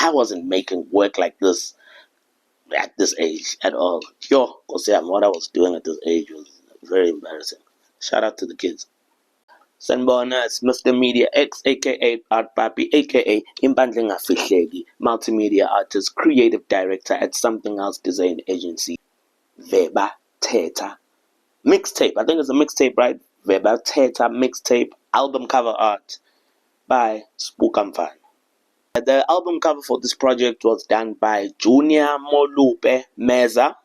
I wasn't making work like this at this age at all. Yo, what I was doing at this age was very embarrassing. Shout out to the kids. Sanibona, it's Mr. Media X, aka Art Papi, aka Impandle Ngafihleki, multimedia artist, creative director at Something Else Design Agency. Vebathetha. Mixtape, I think it's a mixtape, right? Vebathetha mixtape, album cover art by Spooko Mfana. The album cover for this project was done by Junior Molupe Meza.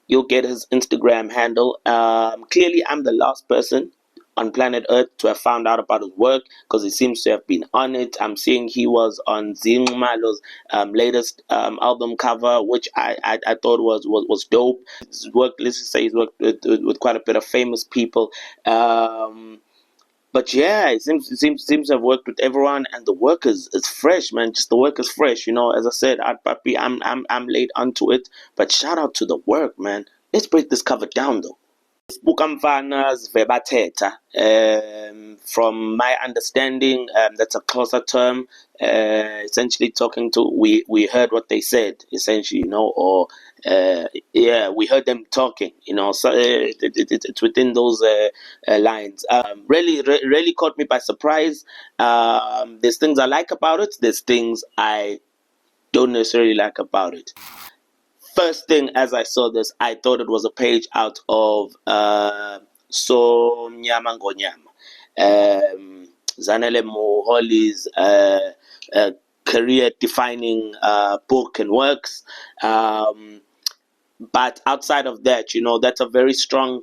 You'll get his Instagram handle. Clearly, I'm the last person on planet Earth to have found out about his work because he seems to have been on it. I'm seeing he was on Zingmalo's latest album cover, which I thought was dope. His work, let's just say, he's worked with quite a bit of famous people. But yeah, it seems to have worked with everyone, and the work is fresh, man. Just the work is fresh, you know. As I said, Art Papi, I'm late onto it, but shout out to the work, man. Let's break this cover down, though. Spooko Mfana's Vebathetha. From my understanding, that's a closer term. Essentially, talking to we heard what they said, essentially, you know, or yeah, we heard them talking, you know. So it's within those lines. Really caught me by surprise. There's things I like about it. There's things I don't necessarily like about it. First thing, as I saw this, I thought it was a page out of Somnyama Ngonyama. Zanele Moholi's career-defining book and works. But outside of that, you know, that's a very strong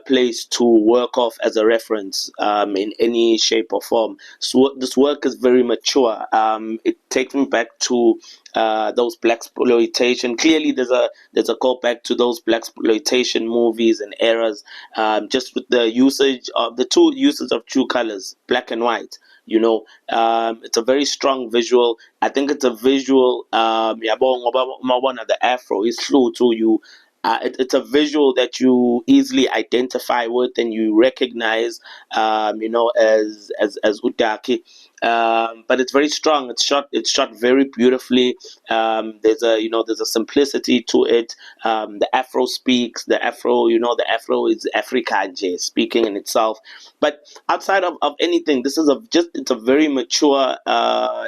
place to work off as a reference in any shape or form. So this work is very mature. It takes me back to those blaxploitation. Clearly, there's a callback to those blaxploitation movies and eras. Just with the usage of the two uses of true colors, black and white. You know, it's a very strong visual. I think it's a visual. The Afro is true to you. It's a visual that you easily identify with and you recognize, you know, as Utaki. But it's very strong. It's shot very beautifully. There's a simplicity to it. The Afro speaks. The Afro is Afrikaans speaking in itself. But outside of anything, this is it's a very mature.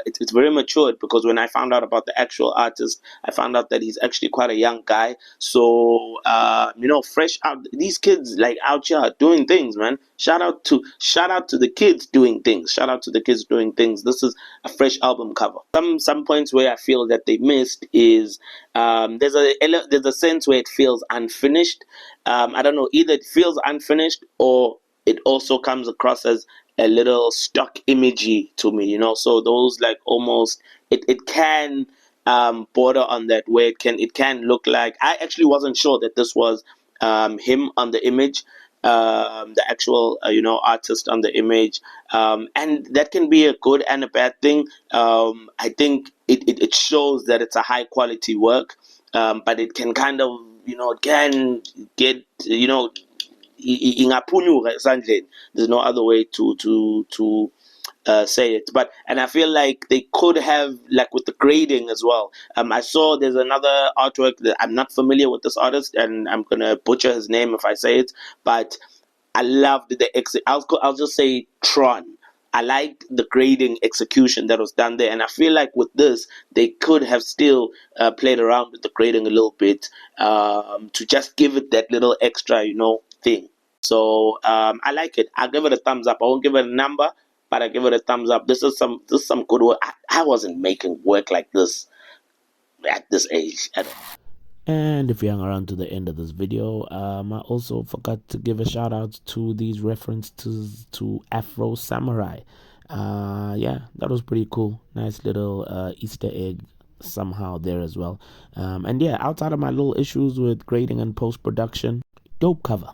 It's very matured because when I found out about the actual artist, I found out that he's actually quite a young guy. So you know, fresh out. These kids like out here doing things, man. Shout out to the kids doing things. Shout out to the kids doing things. This is a fresh album cover. Some points where I feel that they missed is there's a sense where it feels unfinished. I don't know, either it feels unfinished or it also comes across as a little stock imagey to me, you know. So those like almost it can border on that where it can look like I actually wasn't sure that this was him on the image, the actual artist on the image, and that can be a good and a bad thing. I think it shows that it's a high quality work, but it can kind of it can get ingaphunyuka esandleni. There's no other way to say it, and I feel like they could have, like with the grading as well. I saw there's another artwork that I'm not familiar with this artist, and I'm gonna butcher his name if I say it, but I loved the I'll just say Tron. I liked the grading execution that was done there, and I feel like with this they could have still played around with the grading a little bit to just give it that little extra thing. So I like it. I'll give it a thumbs up. I won't give it a number, but I give it a thumbs up. This is some good work. I wasn't making work like this at this age at all. And if you hang around to the end of this video, I also forgot to give a shout out to these references to Afro Samurai. Yeah, that was pretty cool. Nice little Easter egg somehow there as well. And yeah, outside of my little issues with grading and post-production, dope cover.